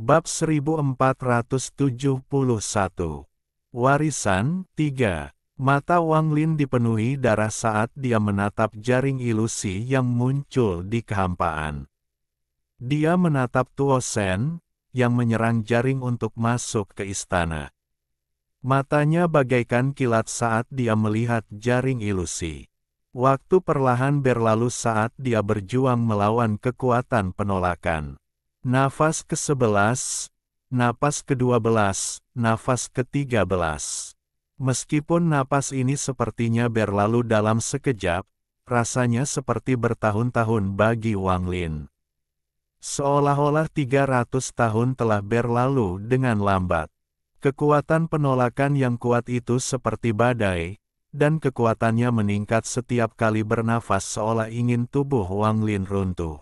Bab 1471. Warisan 3. Mata Wang Lin dipenuhi darah saat dia menatap jaring ilusi yang muncul di kehampaan. Dia menatap Tuo Shen, yang menyerang jaring untuk masuk ke istana. Matanya bagaikan kilat saat dia melihat jaring ilusi. Waktu perlahan berlalu saat dia berjuang melawan kekuatan penolakan. Nafas ke-11, napas ke-12, nafas ke-13. Meskipun napas ini sepertinya berlalu dalam sekejap, rasanya seperti bertahun-tahun bagi Wang Lin. Seolah-olah 300 tahun telah berlalu dengan lambat. Kekuatan penolakan yang kuat itu seperti badai, dan kekuatannya meningkat setiap kali bernafas seolah ingin tubuh Wang Lin runtuh.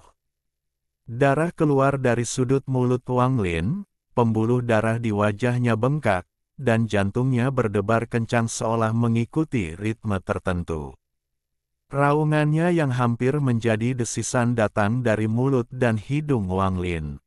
Darah keluar dari sudut mulut Wang Lin, pembuluh darah di wajahnya bengkak, dan jantungnya berdebar kencang seolah mengikuti ritme tertentu. Raungannya yang hampir menjadi desisan datang dari mulut dan hidung Wang Lin.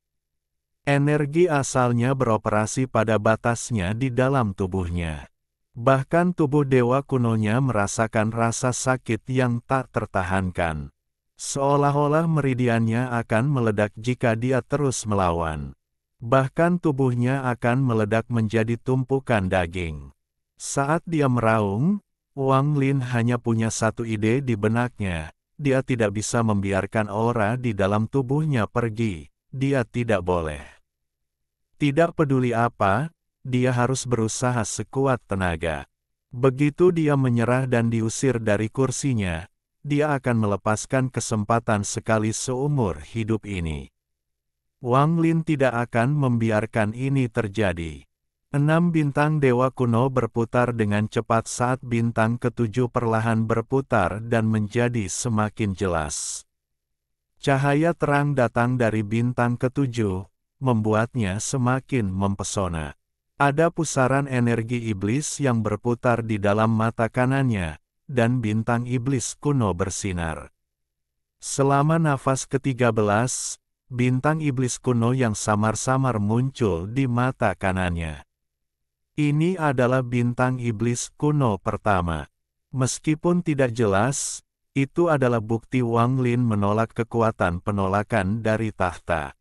Energi asalnya beroperasi pada batasnya di dalam tubuhnya. Bahkan tubuh dewa kunonya merasakan rasa sakit yang tak tertahankan. Seolah-olah meridiannya akan meledak jika dia terus melawan. Bahkan tubuhnya akan meledak menjadi tumpukan daging. Saat dia meraung, Wang Lin hanya punya satu ide di benaknya. Dia tidak bisa membiarkan aura di dalam tubuhnya pergi. Dia tidak boleh. Tidak peduli apa, dia harus berusaha sekuat tenaga. Begitu dia menyerah dan diusir dari kursinya, dia akan melepaskan kesempatan sekali seumur hidup ini. Wang Lin tidak akan membiarkan ini terjadi. 6 bintang dewa kuno berputar dengan cepat saat bintang ke-7 perlahan berputar dan menjadi semakin jelas. Cahaya terang datang dari bintang ke-7, membuatnya semakin mempesona. Ada pusaran energi iblis yang berputar di dalam mata kanannya, dan bintang iblis kuno bersinar. Selama nafas ke-13, bintang iblis kuno yang samar-samar muncul di mata kanannya. Ini adalah bintang iblis kuno pertama. Meskipun tidak jelas, itu adalah bukti Wang Lin menolak kekuatan penolakan dari tahta.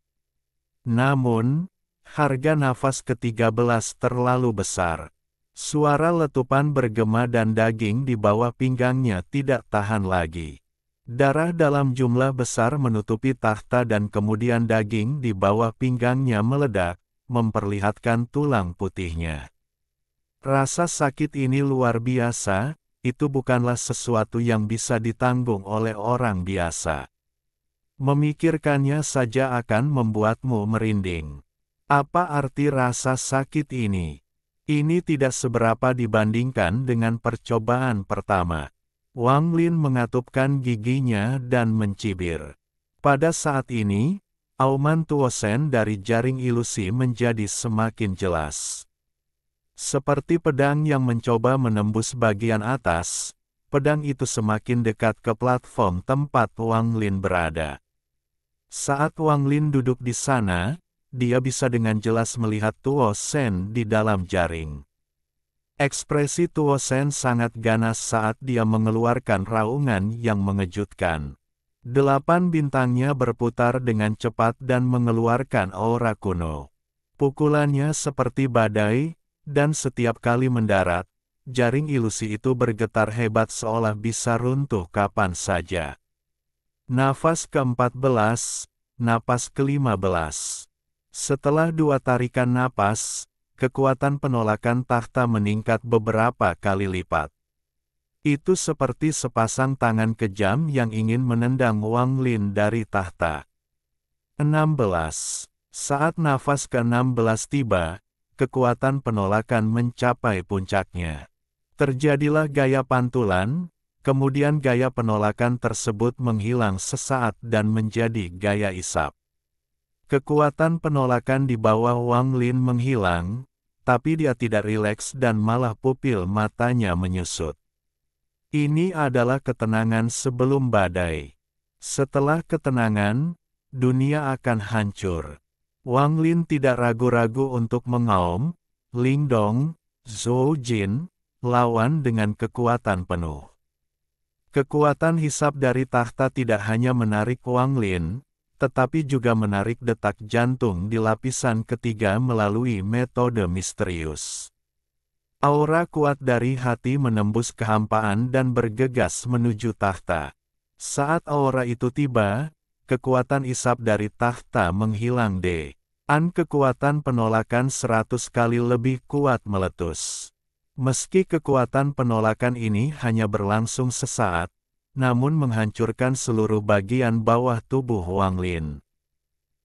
Namun, harga nafas ke-13 terlalu besar. Suara letupan bergema dan daging di bawah pinggangnya tidak tahan lagi. Darah dalam jumlah besar menutupi tahta dan kemudian daging di bawah pinggangnya meledak, memperlihatkan tulang putihnya. Rasa sakit ini luar biasa, itu bukanlah sesuatu yang bisa ditanggung oleh orang biasa. Memikirkannya saja akan membuatmu merinding. Apa arti rasa sakit ini? Ini tidak seberapa dibandingkan dengan percobaan pertama. Wang Lin mengatupkan giginya dan mencibir. Pada saat ini, auman Tuo Shen dari jaring ilusi menjadi semakin jelas. Seperti pedang yang mencoba menembus bagian atas, pedang itu semakin dekat ke platform tempat Wang Lin berada. Saat Wang Lin duduk di sana, dia bisa dengan jelas melihat Tuo Shen di dalam jaring. Ekspresi Tuo Shen sangat ganas saat dia mengeluarkan raungan yang mengejutkan. 8 bintangnya berputar dengan cepat dan mengeluarkan aura kuno. Pukulannya seperti badai, dan setiap kali mendarat, jaring ilusi itu bergetar hebat seolah bisa runtuh kapan saja. Nafas ke-14, napas ke-15. Setelah 2 tarikan napas, kekuatan penolakan tahta meningkat beberapa kali lipat. Itu seperti sepasang tangan kejam yang ingin menendang Wang Lin dari tahta. 16. Saat nafas ke-16 tiba, kekuatan penolakan mencapai puncaknya. Terjadilah gaya pantulan, kemudian gaya penolakan tersebut menghilang sesaat dan menjadi gaya isap. Kekuatan penolakan di bawah Wang Lin menghilang, tapi dia tidak rileks dan malah pupil matanya menyusut. Ini adalah ketenangan sebelum badai. Setelah ketenangan, dunia akan hancur. Wang Lin tidak ragu-ragu untuk mengaum, Lingdong, Zhou Jin, lawan dengan kekuatan penuh. Kekuatan hisap dari takhta tidak hanya menarik Wang Lin, tetapi juga menarik detak jantung di lapisan ketiga melalui metode misterius. Aura kuat dari hati menembus kehampaan dan bergegas menuju takhta. Saat aura itu tiba, kekuatan isap dari takhta menghilang kekuatan penolakan 100 kali lebih kuat meletus. Meski kekuatan penolakan ini hanya berlangsung sesaat, namun menghancurkan seluruh bagian bawah tubuh Wang Lin.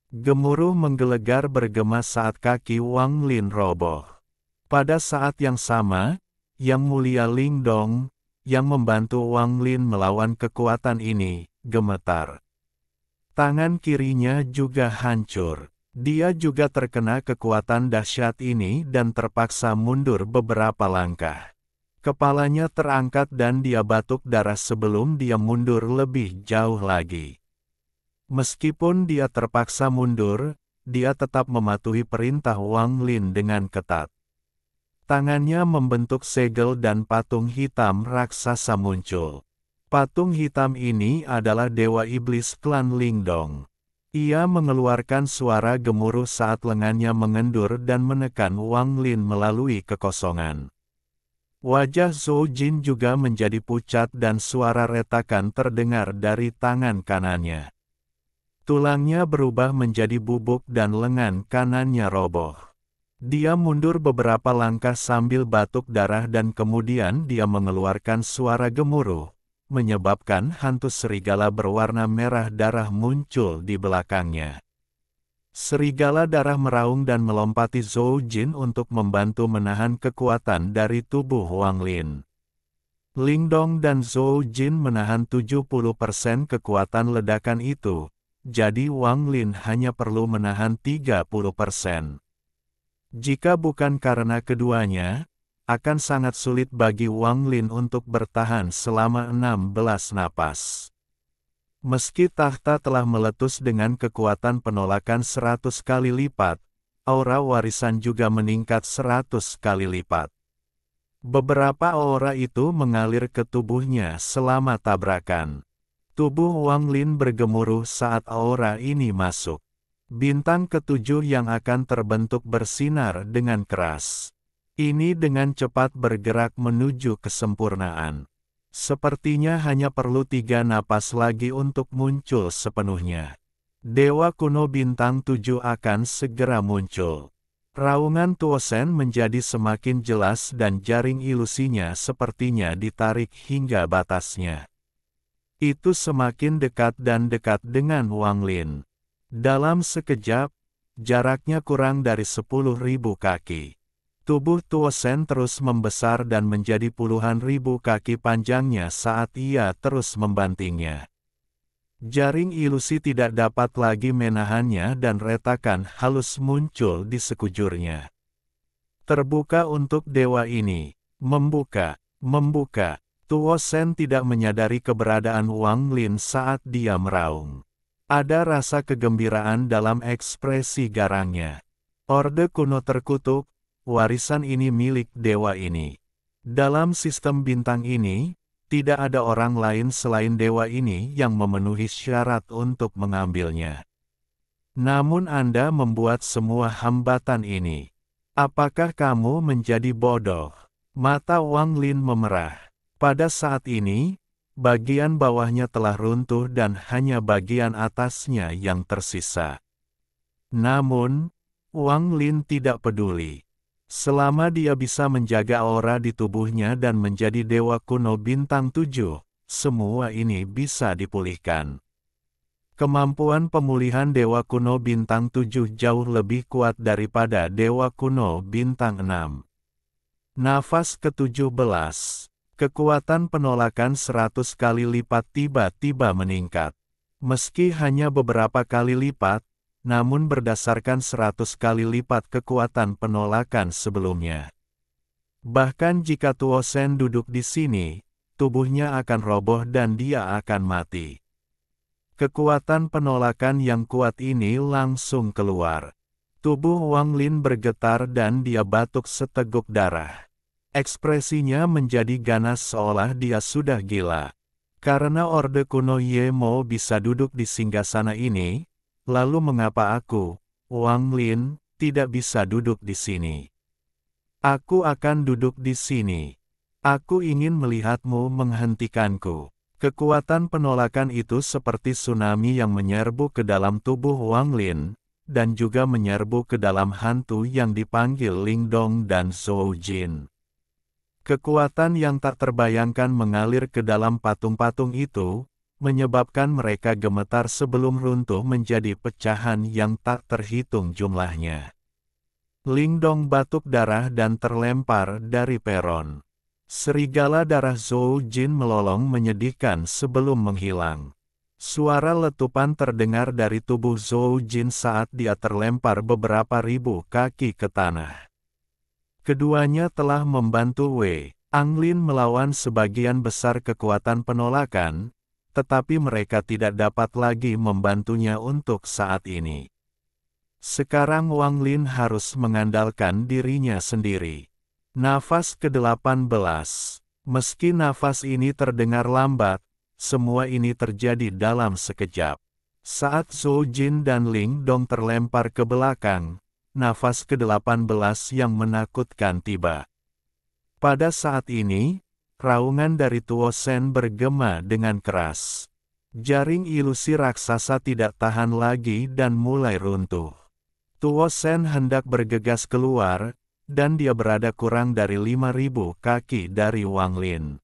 Gemuruh menggelegar bergema saat kaki Wang Lin roboh. Pada saat yang sama, Yang Mulia Lingdong, yang membantu Wang Lin melawan kekuatan ini, gemetar. Tangan kirinya juga hancur. Dia juga terkena kekuatan dahsyat ini dan terpaksa mundur beberapa langkah. Kepalanya terangkat dan dia batuk darah sebelum dia mundur lebih jauh lagi. Meskipun dia terpaksa mundur, dia tetap mematuhi perintah Wang Lin dengan ketat. Tangannya membentuk segel dan patung hitam raksasa muncul. Patung hitam ini adalah Dewa Iblis klan Lingdong. Ia mengeluarkan suara gemuruh saat lengannya mengendur dan menekan Wang Lin melalui kekosongan. Wajah Zhou Jin juga menjadi pucat dan suara retakan terdengar dari tangan kanannya. Tulangnya berubah menjadi bubuk dan lengan kanannya roboh. Dia mundur beberapa langkah sambil batuk darah dan kemudian dia mengeluarkan suara gemuruh, menyebabkan hantu serigala berwarna merah darah muncul di belakangnya. Serigala darah meraung dan melompati Zhou Jin untuk membantu menahan kekuatan dari tubuh Wang Lin. Lingdong dan Zhou Jin menahan 70% kekuatan ledakan itu, jadi Wang Lin hanya perlu menahan 30%. Jika bukan karena keduanya, akan sangat sulit bagi Wang Lin untuk bertahan selama 16 napas. Meski takhta telah meletus dengan kekuatan penolakan 100 kali lipat, aura warisan juga meningkat 100 kali lipat. Beberapa aura itu mengalir ke tubuhnya selama tabrakan. Tubuh Wang Lin bergemuruh saat aura ini masuk. Bintang ketujuh yang akan terbentuk bersinar dengan keras. Ini dengan cepat bergerak menuju kesempurnaan. Sepertinya hanya perlu 3 napas lagi untuk muncul sepenuhnya. Dewa kuno bintang 7 akan segera muncul. Raungan Tuosen menjadi semakin jelas dan jaring ilusinya sepertinya ditarik hingga batasnya. Itu semakin dekat dan dekat dengan Wang Lin. Dalam sekejap, jaraknya kurang dari 10.000 kaki. Tubuh Tuosen terus membesar dan menjadi puluhan ribu kaki panjangnya saat ia terus membantingnya. Jaring ilusi tidak dapat lagi menahannya dan retakan halus muncul di sekujurnya. Terbuka untuk dewa ini. Membuka. Tuosen tidak menyadari keberadaan Wang Lin saat dia meraung. Ada rasa kegembiraan dalam ekspresi garangnya. Orde kuno terkutuk, warisan ini milik dewa ini. Dalam sistem bintang ini, tidak ada orang lain selain dewa ini yang memenuhi syarat untuk mengambilnya. Namun Anda membuat semua hambatan ini. Apakah kamu menjadi bodoh? Mata Wang Lin memerah. Pada saat ini, bagian bawahnya telah runtuh dan hanya bagian atasnya yang tersisa. Namun, Wang Lin tidak peduli. Selama dia bisa menjaga aura di tubuhnya dan menjadi dewa kuno bintang 7, semua ini bisa dipulihkan. Kemampuan pemulihan dewa kuno bintang 7 jauh lebih kuat daripada dewa kuno bintang 6. Nafas ke-17. Kekuatan penolakan 100 kali lipat tiba-tiba meningkat. Meski hanya beberapa kali lipat, namun berdasarkan 100 kali lipat kekuatan penolakan sebelumnya. Bahkan jika Tuosen duduk di sini, tubuhnya akan roboh dan dia akan mati. Kekuatan penolakan yang kuat ini langsung keluar. Tubuh Wang Lin bergetar dan dia batuk seteguk darah. Ekspresinya menjadi ganas seolah dia sudah gila. Karena Orde Kuno Ye Mo bisa duduk di singgasana ini, lalu mengapa aku, Wang Lin, tidak bisa duduk di sini? Aku akan duduk di sini. Aku ingin melihatmu menghentikanku. Kekuatan penolakan itu seperti tsunami yang menyerbu ke dalam tubuh Wang Lin, dan juga menyerbu ke dalam hantu yang dipanggil Ling Dong dan Zhou Jin. Kekuatan yang tak terbayangkan mengalir ke dalam patung-patung itu, menyebabkan mereka gemetar sebelum runtuh menjadi pecahan yang tak terhitung jumlahnya. Ling Dong batuk darah dan terlempar dari peron. Serigala darah Zhou Jin melolong menyedihkan sebelum menghilang. Suara letupan terdengar dari tubuh Zhou Jin saat dia terlempar beberapa ribu kaki ke tanah. Keduanya telah membantu Wei Anglin melawan sebagian besar kekuatan penolakan, tetapi mereka tidak dapat lagi membantunya untuk saat ini. Sekarang Wang Lin harus mengandalkan dirinya sendiri. Nafas ke-18. Meski nafas ini terdengar lambat, semua ini terjadi dalam sekejap. Saat Zhou Jin dan Ling Dong terlempar ke belakang, nafas ke-18 yang menakutkan tiba. Pada saat ini, raungan dari Tuo Shen bergema dengan keras. Jaring ilusi raksasa tidak tahan lagi dan mulai runtuh. Tuo Shen hendak bergegas keluar, dan dia berada kurang dari 5.000 kaki dari Wang Lin.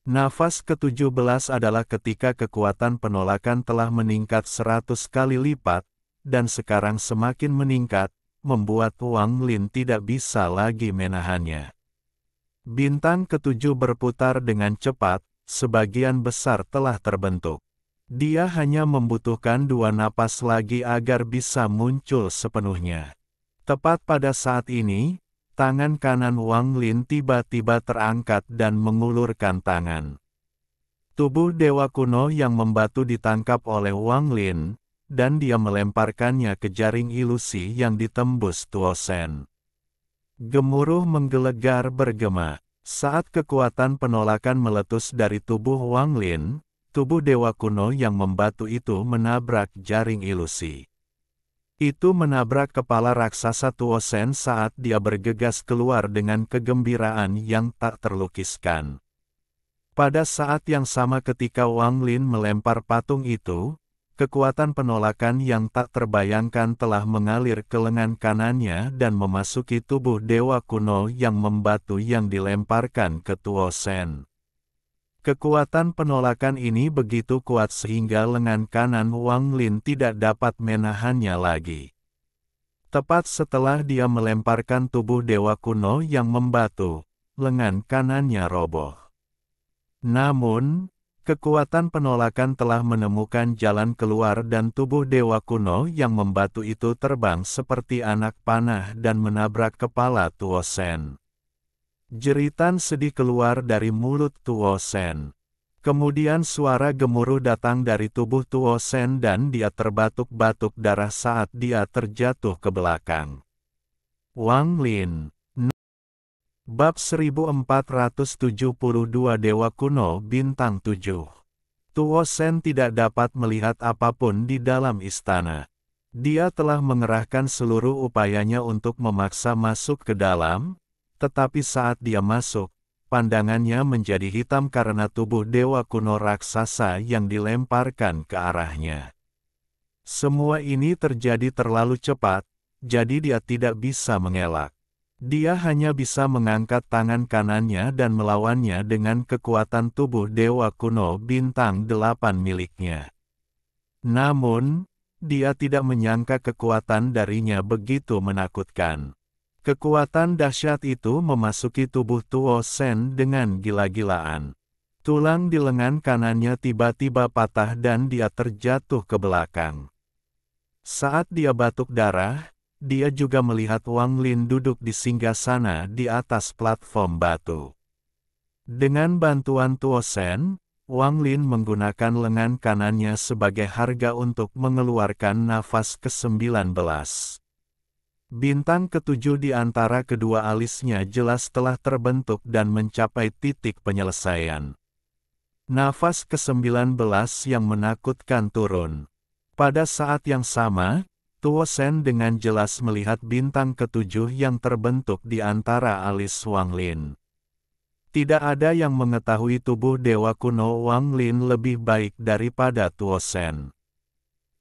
Nafas ke-17 adalah ketika kekuatan penolakan telah meningkat 100 kali lipat, dan sekarang semakin meningkat, membuat Wang Lin tidak bisa lagi menahannya. Bintang ke-7 berputar dengan cepat, sebagian besar telah terbentuk. Dia hanya membutuhkan 2 napas lagi agar bisa muncul sepenuhnya. Tepat pada saat ini, tangan kanan Wang Lin tiba-tiba terangkat dan mengulurkan tangan. Tubuh Dewa Kuno yang membatu ditangkap oleh Wang Lin, dan dia melemparkannya ke jaring ilusi yang ditembus Tuo Shen. Gemuruh menggelegar bergema. Saat kekuatan penolakan meletus dari tubuh Wang Lin, tubuh Dewa Kuno yang membatu itu menabrak jaring ilusi. Itu menabrak kepala raksasa Tuo Shen saat dia bergegas keluar dengan kegembiraan yang tak terlukiskan. Pada saat yang sama ketika Wang Lin melempar patung itu, kekuatan penolakan yang tak terbayangkan telah mengalir ke lengan kanannya dan memasuki tubuh Dewa Kuno yang membatu yang dilemparkan ke Tuo Shen. Kekuatan penolakan ini begitu kuat sehingga lengan kanan Wang Lin tidak dapat menahannya lagi. Tepat setelah dia melemparkan tubuh Dewa Kuno yang membatu, lengan kanannya roboh. Namun, kekuatan penolakan telah menemukan jalan keluar dan tubuh Dewa Kuno yang membatu itu terbang seperti anak panah dan menabrak kepala Tuo Shen. Jeritan sedih keluar dari mulut Tuo Shen. Kemudian suara gemuruh datang dari tubuh Tuo Shen dan dia terbatuk-batuk darah saat dia terjatuh ke belakang. Wang Lin. Bab 1472 Dewa Kuno Bintang 7. Tuo Shen tidak dapat melihat apapun di dalam istana. Dia telah mengerahkan seluruh upayanya untuk memaksa masuk ke dalam, tetapi saat dia masuk, pandangannya menjadi hitam karena tubuh Dewa Kuno raksasa yang dilemparkan ke arahnya. Semua ini terjadi terlalu cepat, jadi dia tidak bisa mengelak. Dia hanya bisa mengangkat tangan kanannya dan melawannya dengan kekuatan tubuh Dewa Kuno Bintang 8 miliknya. Namun, dia tidak menyangka kekuatan darinya begitu menakutkan. Kekuatan dahsyat itu memasuki tubuh Tuo Shen dengan gila-gilaan. Tulang di lengan kanannya tiba-tiba patah dan dia terjatuh ke belakang. Saat dia batuk darah, dia juga melihat Wang Lin duduk di singgasana di atas platform batu. Dengan bantuan Tuo Shen, Wang Lin menggunakan lengan kanannya sebagai harga untuk mengeluarkan nafas ke-19. Bintang ketujuh di antara kedua alisnya jelas telah terbentuk dan mencapai titik penyelesaian. Nafas ke-19 yang menakutkan turun. Pada saat yang sama, Tuo Sen dengan jelas melihat bintang ketujuh yang terbentuk di antara alis Wang Lin. Tidak ada yang mengetahui tubuh dewa kuno Wang Lin lebih baik daripada Tuo Sen.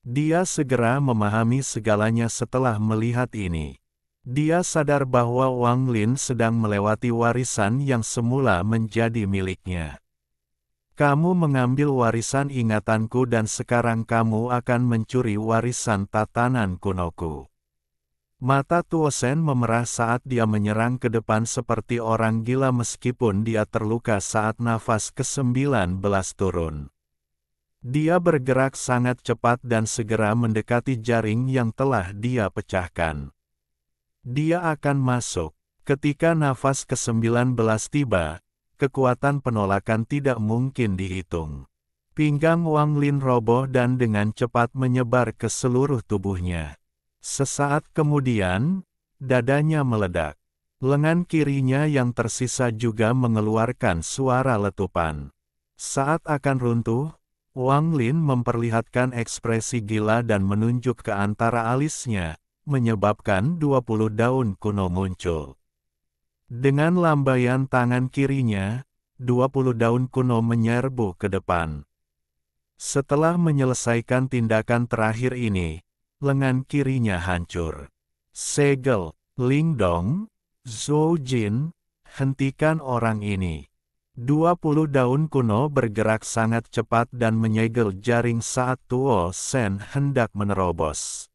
Dia segera memahami segalanya setelah melihat ini. Dia sadar bahwa Wang Lin sedang melewati warisan yang semula menjadi miliknya. Kamu mengambil warisan ingatanku dan sekarang kamu akan mencuri warisan tatanan kunoku. Mata Tuo Sen memerah saat dia menyerang ke depan seperti orang gila meskipun dia terluka saat nafas ke-19 turun. Dia bergerak sangat cepat dan segera mendekati jaring yang telah dia pecahkan. Dia akan masuk. Ketika nafas ke-19 tiba, kekuatan penolakan tidak mungkin dihitung. Pinggang Wang Lin roboh dan dengan cepat menyebar ke seluruh tubuhnya. Sesaat kemudian, dadanya meledak. Lengan kirinya yang tersisa juga mengeluarkan suara letupan. Saat akan runtuh, Wang Lin memperlihatkan ekspresi gila dan menunjuk ke antara alisnya, menyebabkan 20 daun kuno muncul. Dengan lambaian tangan kirinya, 20 daun kuno menyerbu ke depan. Setelah menyelesaikan tindakan terakhir ini, lengan kirinya hancur. Segel, Lingdong, Zhou Jin, hentikan orang ini. 20 daun kuno bergerak sangat cepat dan menyegel jaring saat Tuo Sen hendak menerobos.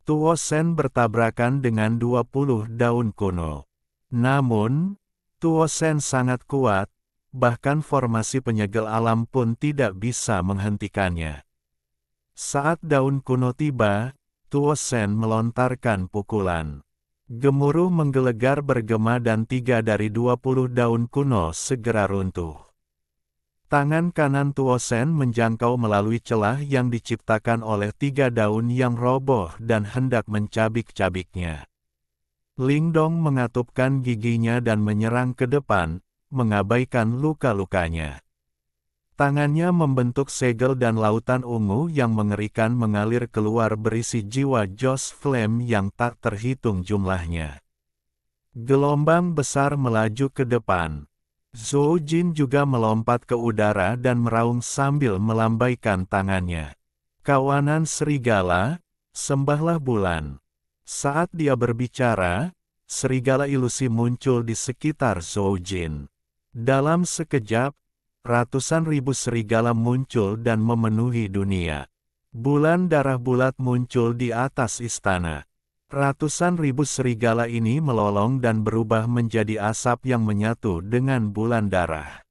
Tuo Sen bertabrakan dengan 20 daun kuno. Namun, Tuo Sen sangat kuat, bahkan formasi penyegel alam pun tidak bisa menghentikannya. Saat daun kuno tiba, Tuo Sen melontarkan pukulan. Gemuruh menggelegar bergema dan 3 dari 20 daun kuno segera runtuh. Tangan kanan Tuo Sen menjangkau melalui celah yang diciptakan oleh 3 daun yang roboh dan hendak mencabik-cabiknya. Lingdong mengatupkan giginya dan menyerang ke depan, mengabaikan luka-lukanya. Tangannya membentuk segel dan lautan ungu yang mengerikan mengalir keluar berisi jiwa Joss Flame yang tak terhitung jumlahnya. Gelombang besar melaju ke depan. Zhou Jin juga melompat ke udara dan meraung sambil melambaikan tangannya. Kawanan serigala, sembahlah bulan. Saat dia berbicara, serigala ilusi muncul di sekitar Zhou Jin. Dalam sekejap, ratusan ribu serigala muncul dan memenuhi dunia. Bulan darah bulat muncul di atas istana. Ratusan ribu serigala ini melolong dan berubah menjadi asap yang menyatu dengan bulan darah.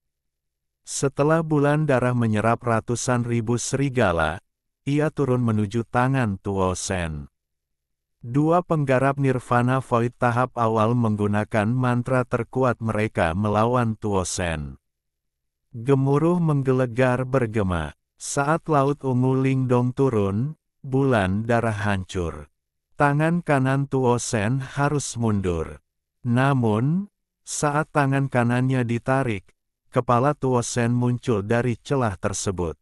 Setelah bulan darah menyerap ratusan ribu serigala, ia turun menuju tangan Tuo Sen. Dua penggarap Nirvana Void tahap awal menggunakan mantra terkuat mereka melawan Tuo Sen. Gemuruh menggelegar bergema. Saat laut ungu Lingdong turun, bulan darah hancur. Tangan kanan Tuo Sen harus mundur. Namun, saat tangan kanannya ditarik, kepala Tuo Sen muncul dari celah tersebut.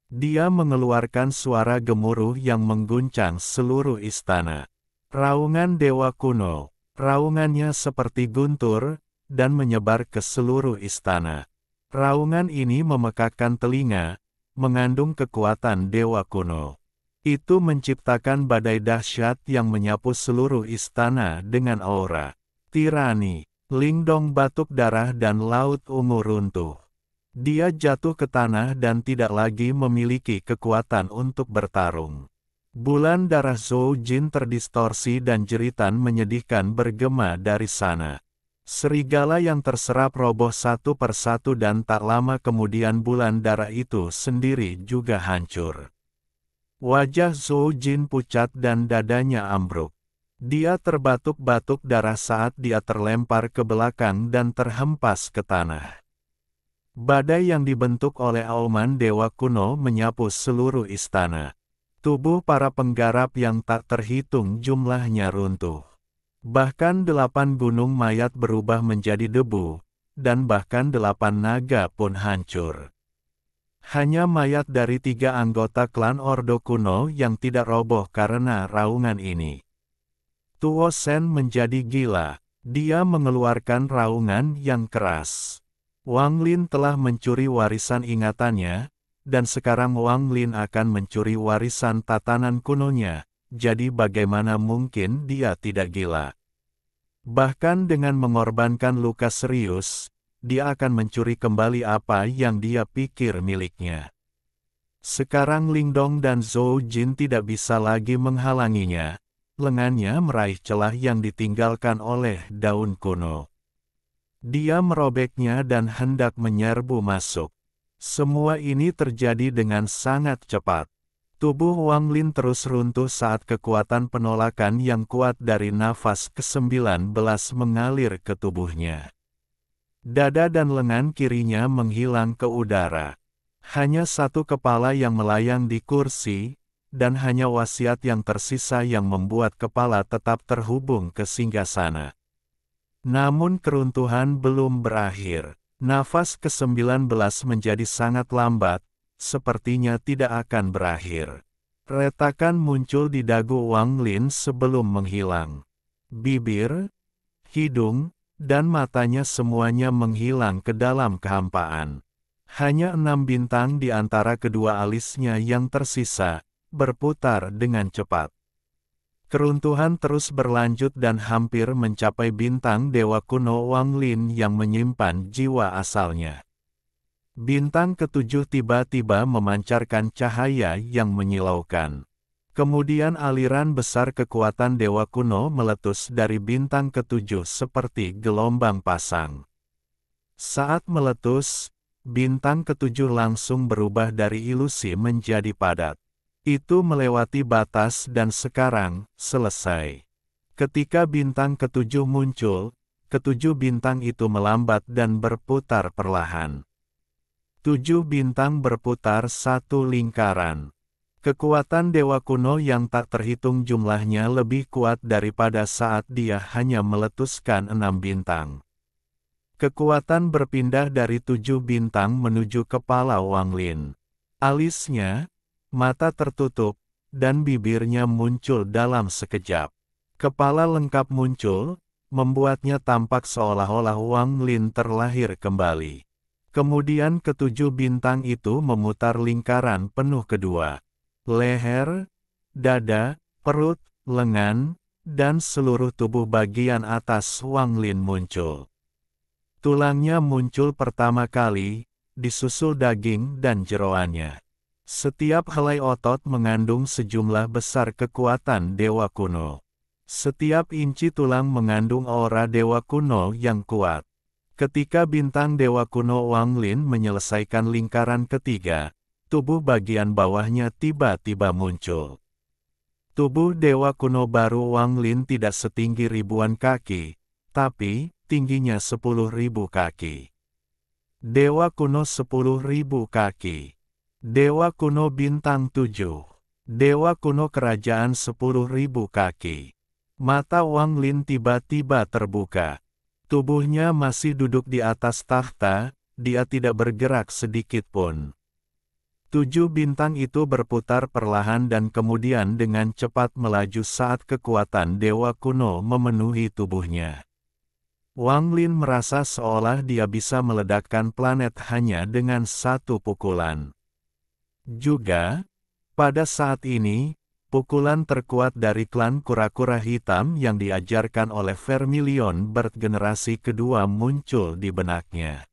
Dia mengeluarkan suara gemuruh yang mengguncang seluruh istana. Raungan dewa kuno. Raungannya seperti guntur, dan menyebar ke seluruh istana. Raungan ini memekakkan telinga, mengandung kekuatan dewa kuno. Itu menciptakan badai dahsyat yang menyapu seluruh istana dengan aura tirani. Lingdong batuk darah dan laut ungu runtuh. Dia jatuh ke tanah dan tidak lagi memiliki kekuatan untuk bertarung. Bulan darah Zhou Jin terdistorsi dan jeritan menyedihkan bergema dari sana. Serigala yang terserap roboh satu persatu dan tak lama kemudian bulan darah itu sendiri juga hancur. Wajah Zhou Jin pucat dan dadanya ambruk. Dia terbatuk-batuk darah saat dia terlempar ke belakang dan terhempas ke tanah. Badai yang dibentuk oleh auman dewa kuno menyapu seluruh istana. Tubuh para penggarap yang tak terhitung jumlahnya runtuh. Bahkan 8 gunung mayat berubah menjadi debu, dan bahkan 8 naga pun hancur. Hanya mayat dari 3 anggota klan Ordo kuno yang tidak roboh karena raungan ini. Tuo Sen menjadi gila. Dia mengeluarkan raungan yang keras. Wang Lin telah mencuri warisan ingatannya, dan sekarang Wang Lin akan mencuri warisan tatanan kunonya, jadi bagaimana mungkin dia tidak gila? Bahkan dengan mengorbankan luka serius, dia akan mencuri kembali apa yang dia pikir miliknya. Sekarang Lingdong dan Zhou Jin tidak bisa lagi menghalanginya. Lengannya meraih celah yang ditinggalkan oleh daun kuno. Dia merobeknya dan hendak menyerbu masuk. Semua ini terjadi dengan sangat cepat. Tubuh Wang Lin terus runtuh saat kekuatan penolakan yang kuat dari nafas ke-19 mengalir ke tubuhnya. Dada dan lengan kirinya menghilang ke udara. Hanya satu kepala yang melayang di kursi, dan hanya wasiat yang tersisa yang membuat kepala tetap terhubung ke singgasana. Namun keruntuhan belum berakhir. Nafas ke-19 menjadi sangat lambat, sepertinya tidak akan berakhir. Retakan muncul di dagu Wang Lin sebelum menghilang. Bibir, hidung, dan matanya semuanya menghilang ke dalam kehampaan. Hanya 6 bintang di antara kedua alisnya yang tersisa, berputar dengan cepat. Keruntuhan terus berlanjut dan hampir mencapai bintang dewa kuno Wang Lin yang menyimpan jiwa asalnya. Bintang ketujuh tiba-tiba memancarkan cahaya yang menyilaukan. Kemudian aliran besar kekuatan dewa kuno meletus dari bintang ketujuh seperti gelombang pasang. Saat meletus, bintang ketujuh langsung berubah dari ilusi menjadi padat. Itu melewati batas dan sekarang, selesai. Ketika bintang ketujuh muncul, ketujuh bintang itu melambat dan berputar perlahan. 7 bintang berputar satu lingkaran. Kekuatan dewa kuno yang tak terhitung jumlahnya lebih kuat daripada saat dia hanya meletuskan 6 bintang. Kekuatan berpindah dari 7 bintang menuju kepala Wang Lin. Alisnya, mata tertutup, dan bibirnya muncul dalam sekejap. Kepala lengkap muncul, membuatnya tampak seolah-olah Wang Lin terlahir kembali. Kemudian ketujuh bintang itu memutar lingkaran penuh kedua. Leher, dada, perut, lengan, dan seluruh tubuh bagian atas Wang Lin muncul. Tulangnya muncul pertama kali, disusul daging dan jeroannya. Setiap helai otot mengandung sejumlah besar kekuatan dewa kuno. Setiap inci tulang mengandung aura dewa kuno yang kuat. Ketika bintang dewa kuno Wang Lin menyelesaikan lingkaran ketiga, tubuh bagian bawahnya tiba-tiba muncul. Tubuh dewa kuno baru Wang Lin tidak setinggi ribuan kaki, tapi tingginya 10.000 kaki. Dewa kuno 10.000 kaki. Dewa kuno bintang 7. Dewa kuno kerajaan 10.000 kaki. Mata Wang Lin tiba-tiba terbuka. Tubuhnya masih duduk di atas tahta, dia tidak bergerak sedikit pun. 7 bintang itu berputar perlahan dan kemudian dengan cepat melaju saat kekuatan dewa kuno memenuhi tubuhnya. Wang Lin merasa seolah dia bisa meledakkan planet hanya dengan satu pukulan. Juga, pada saat ini, pukulan terkuat dari klan kura-kura hitam yang diajarkan oleh Vermilion Bird generasi kedua muncul di benaknya.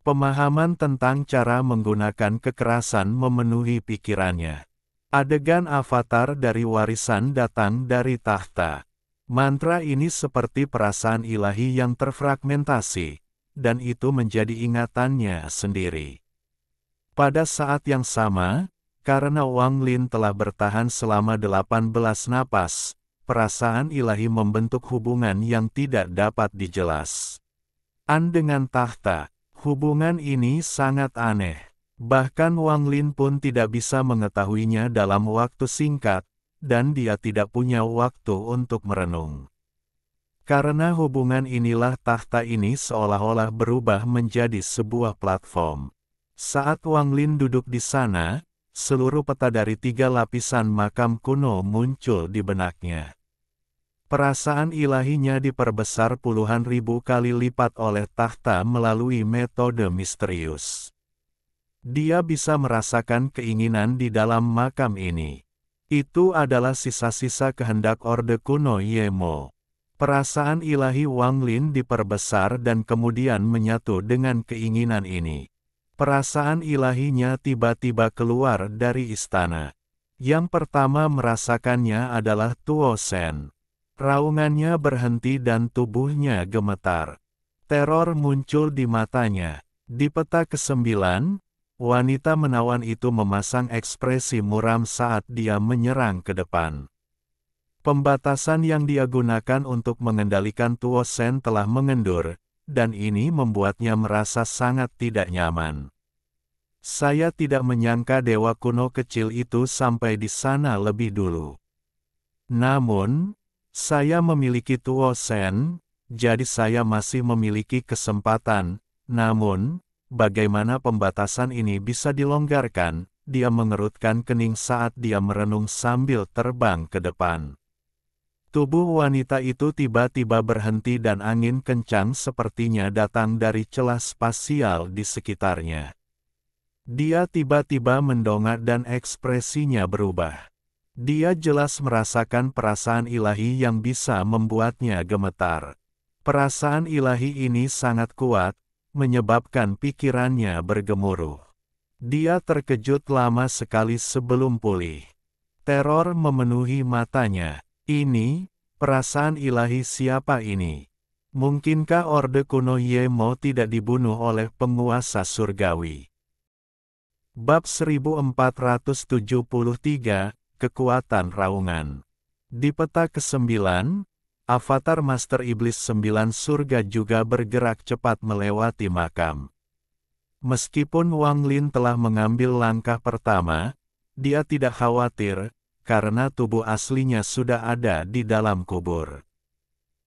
Pemahaman tentang cara menggunakan kekerasan memenuhi pikirannya. Adegan avatar dari warisan datang dari tahta. Mantra ini seperti perasaan ilahi yang terfragmentasi, dan itu menjadi ingatannya sendiri. Pada saat yang sama, karena Wang Lin telah bertahan selama 18 napas, perasaan ilahi membentuk hubungan yang tidak dapat dijelas. Dengan tahta, hubungan ini sangat aneh. Bahkan Wang Lin pun tidak bisa mengetahuinya dalam waktu singkat, dan dia tidak punya waktu untuk merenung. Karena hubungan inilah tahta ini seolah-olah berubah menjadi sebuah platform. Saat Wang Lin duduk di sana, seluruh peta dari 3 lapisan makam kuno muncul di benaknya. Perasaan ilahinya diperbesar puluhan ribu kali lipat oleh tahta melalui metode misterius. Dia bisa merasakan keinginan di dalam makam ini. Itu adalah sisa-sisa kehendak Orde Kuno Yemo. Perasaan ilahi Wang Lin diperbesar dan kemudian menyatu dengan keinginan ini. Perasaan ilahinya tiba-tiba keluar dari istana. Yang pertama merasakannya adalah Tuo Sen. Raungannya berhenti dan tubuhnya gemetar. Teror muncul di matanya. Di peta ke-9, wanita menawan itu memasang ekspresi muram saat dia menyerang ke depan. Pembatasan yang dia gunakan untuk mengendalikan Tuo Sen telah mengendur, dan ini membuatnya merasa sangat tidak nyaman. Saya tidak menyangka dewa kuno kecil itu sampai di sana lebih dulu. Namun, saya memiliki Tuo Sen, jadi saya masih memiliki kesempatan. Namun, bagaimana pembatasan ini bisa dilonggarkan? Dia mengerutkan kening saat dia merenung sambil terbang ke depan. Tubuh wanita itu tiba-tiba berhenti dan angin kencang sepertinya datang dari celah spasial di sekitarnya. Dia tiba-tiba mendongak dan ekspresinya berubah. Dia jelas merasakan perasaan ilahi yang bisa membuatnya gemetar. Perasaan ilahi ini sangat kuat, menyebabkan pikirannya bergemuruh. Dia terkejut lama sekali sebelum pulih. Teror memenuhi matanya. Ini, perasaan ilahi siapa ini? Mungkinkah Orde Kuno Yemo tidak dibunuh oleh penguasa surgawi? Bab 1473, Kekuatan Raungan. Di peta ke-9, avatar Master Iblis 9 Surga juga bergerak cepat melewati makam. Meskipun Wang Lin telah mengambil langkah pertama, dia tidak khawatir, karena tubuh aslinya sudah ada di dalam kubur.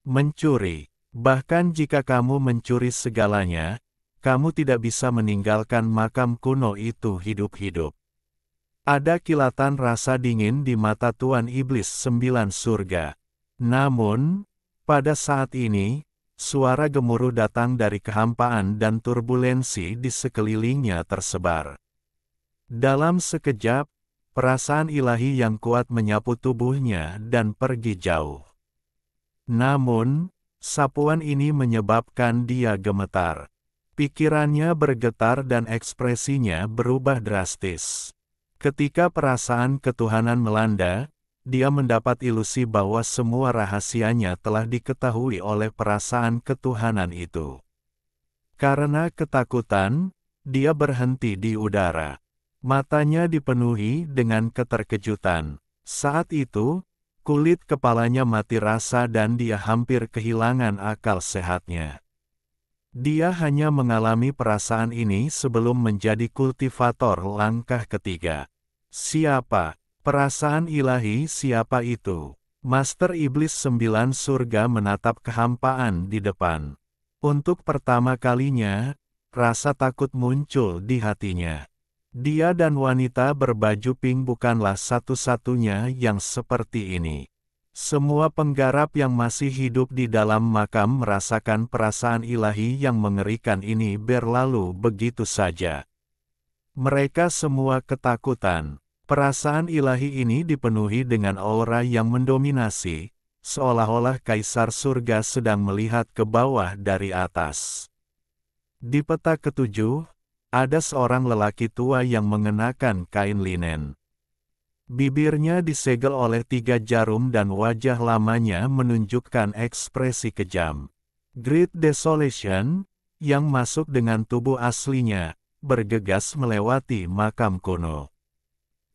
Mencuri. Bahkan jika kamu mencuri segalanya, kamu tidak bisa meninggalkan makam kuno itu hidup-hidup. Ada kilatan rasa dingin di mata Tuan Iblis 9 Surga. Namun, pada saat ini, suara gemuruh datang dari kehampaan dan turbulensi di sekelilingnya tersebar. Dalam sekejap, perasaan ilahi yang kuat menyapu tubuhnya dan pergi jauh. Namun, sapuan ini menyebabkan dia gemetar. Pikirannya bergetar dan ekspresinya berubah drastis. Ketika perasaan ketuhanan melanda, dia mendapat ilusi bahwa semua rahasianya telah diketahui oleh perasaan ketuhanan itu. Karena ketakutan, dia berhenti di udara. Matanya dipenuhi dengan keterkejutan. Saat itu, kulit kepalanya mati rasa dan dia hampir kehilangan akal sehatnya. Dia hanya mengalami perasaan ini sebelum menjadi kultivator langkah ketiga. Siapa? Perasaan ilahi siapa itu? Master Iblis 9 Surga menatap kehampaan di depan. Untuk pertama kalinya, rasa takut muncul di hatinya. Dia dan wanita berbaju pink bukanlah satu-satunya yang seperti ini. Semua penggarap yang masih hidup di dalam makam merasakan perasaan ilahi yang mengerikan ini berlalu begitu saja. Mereka semua ketakutan. Perasaan ilahi ini dipenuhi dengan aura yang mendominasi, seolah-olah Kaisar Surga sedang melihat ke bawah dari atas. Di peta ke-7, ada seorang lelaki tua yang mengenakan kain linen. Bibirnya disegel oleh 3 jarum dan wajah lamanya menunjukkan ekspresi kejam. Great Desolation, yang masuk dengan tubuh aslinya, bergegas melewati makam kuno.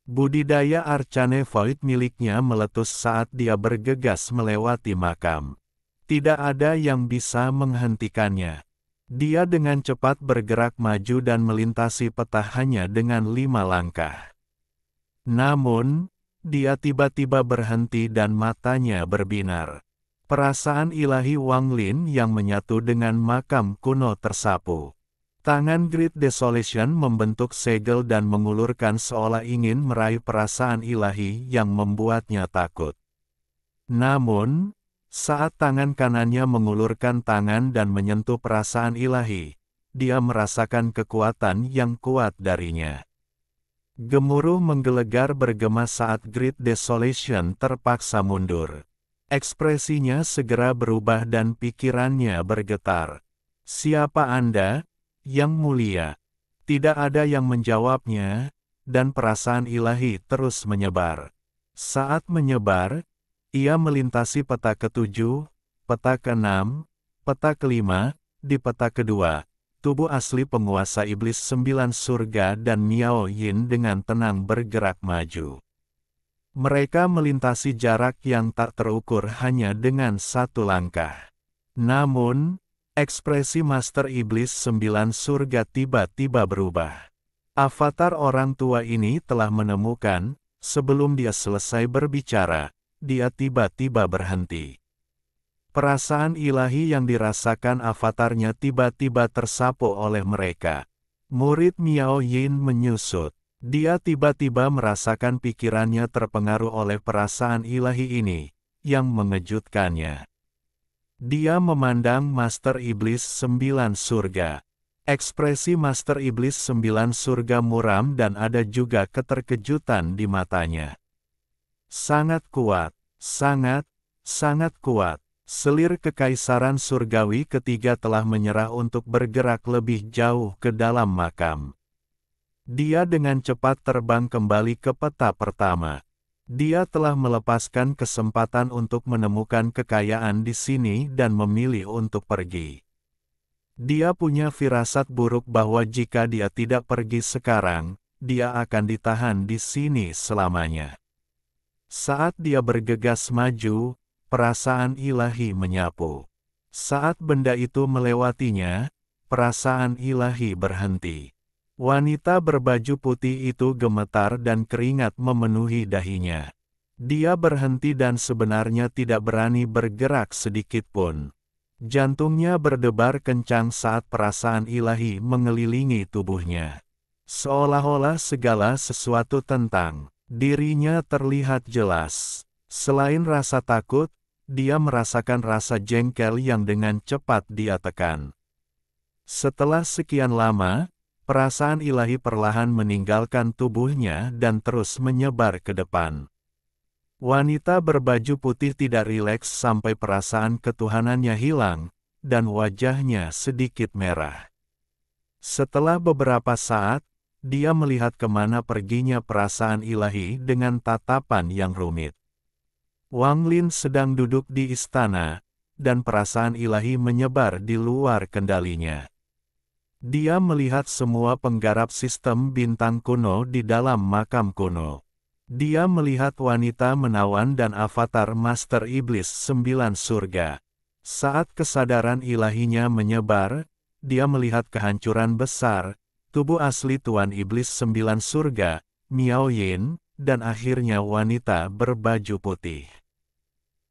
Budidaya Arcane Void miliknya meletus saat dia bergegas melewati makam. Tidak ada yang bisa menghentikannya. Dia dengan cepat bergerak maju dan melintasi peta hanya dengan 5 langkah. Namun, dia tiba-tiba berhenti dan matanya berbinar. Perasaan ilahi Wang Lin yang menyatu dengan makam kuno tersapu. Tangan Great Desolation membentuk segel dan mengulurkan seolah ingin meraih perasaan ilahi yang membuatnya takut. Namun, saat tangan kanannya mengulurkan tangan dan menyentuh perasaan ilahi, dia merasakan kekuatan yang kuat darinya. Gemuruh menggelegar bergema saat Great Desolation terpaksa mundur. Ekspresinya segera berubah dan pikirannya bergetar. "Siapa Anda, Yang Mulia?" Tidak ada yang menjawabnya, dan perasaan ilahi terus menyebar. Saat menyebar, ia melintasi peta ke-7, peta ke-6, peta ke-5, di peta kedua. Tubuh asli penguasa iblis 9 surga dan Miao Yin dengan tenang bergerak maju. Mereka melintasi jarak yang tak terukur hanya dengan 1 langkah. Namun, ekspresi Master Iblis 9 surga tiba-tiba berubah. Avatar orang tua ini telah menemukan, sebelum dia selesai berbicara, dia tiba-tiba berhenti. Perasaan ilahi yang dirasakan avatarnya tiba-tiba tersapu oleh mereka. Murid Miao Yin menyusut. Dia tiba-tiba merasakan pikirannya terpengaruh oleh perasaan ilahi ini, yang mengejutkannya. Dia memandang Master Iblis 9 surga. Ekspresi Master Iblis 9 surga muram dan ada juga keterkejutan di matanya. Sangat kuat, sangat kuat. Selir kekaisaran surgawi ketiga telah menyerah untuk bergerak lebih jauh ke dalam makam. Dia dengan cepat terbang kembali ke peta pertama. Dia telah melepaskan kesempatan untuk menemukan kekayaan di sini dan memilih untuk pergi. Dia punya firasat buruk bahwa jika dia tidak pergi sekarang, dia akan ditahan di sini selamanya. Saat dia bergegas maju, perasaan ilahi menyapu. Saat benda itu melewatinya, perasaan ilahi berhenti. Wanita berbaju putih itu gemetar dan keringat memenuhi dahinya. Dia berhenti dan sebenarnya tidak berani bergerak sedikit pun. Jantungnya berdebar kencang saat perasaan ilahi mengelilingi tubuhnya. Seolah-olah segala sesuatu tentang dirinya terlihat jelas. Selain rasa takut, dia merasakan rasa jengkel yang dengan cepat dia tekan. Setelah sekian lama, perasaan ilahi perlahan meninggalkan tubuhnya dan terus menyebar ke depan. Wanita berbaju putih tidak rileks sampai perasaan ketuhanannya hilang, dan wajahnya sedikit merah. Setelah beberapa saat, dia melihat kemana perginya perasaan ilahi dengan tatapan yang rumit. Wang Lin sedang duduk di istana, dan perasaan ilahi menyebar di luar kendalinya. Dia melihat semua penggarap sistem bintang kuno di dalam makam kuno. Dia melihat wanita menawan dan avatar Master Iblis 9 surga. Saat kesadaran ilahinya menyebar, dia melihat kehancuran besar, tubuh asli Tuan Iblis 9 surga, Miao Yin, dan akhirnya wanita berbaju putih.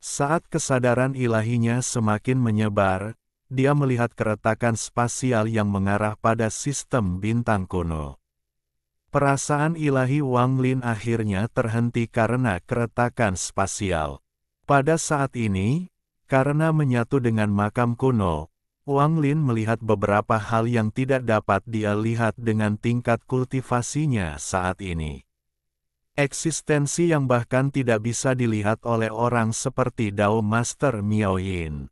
Saat kesadaran ilahinya semakin menyebar, dia melihat keretakan spasial yang mengarah pada sistem bintang kuno. Perasaan ilahi Wang Lin akhirnya terhenti karena keretakan spasial. Pada saat ini, karena menyatu dengan makam kuno, Wang Lin melihat beberapa hal yang tidak dapat dia lihat dengan tingkat kultivasinya saat ini. Eksistensi yang bahkan tidak bisa dilihat oleh orang seperti Dao Master Miao Yin.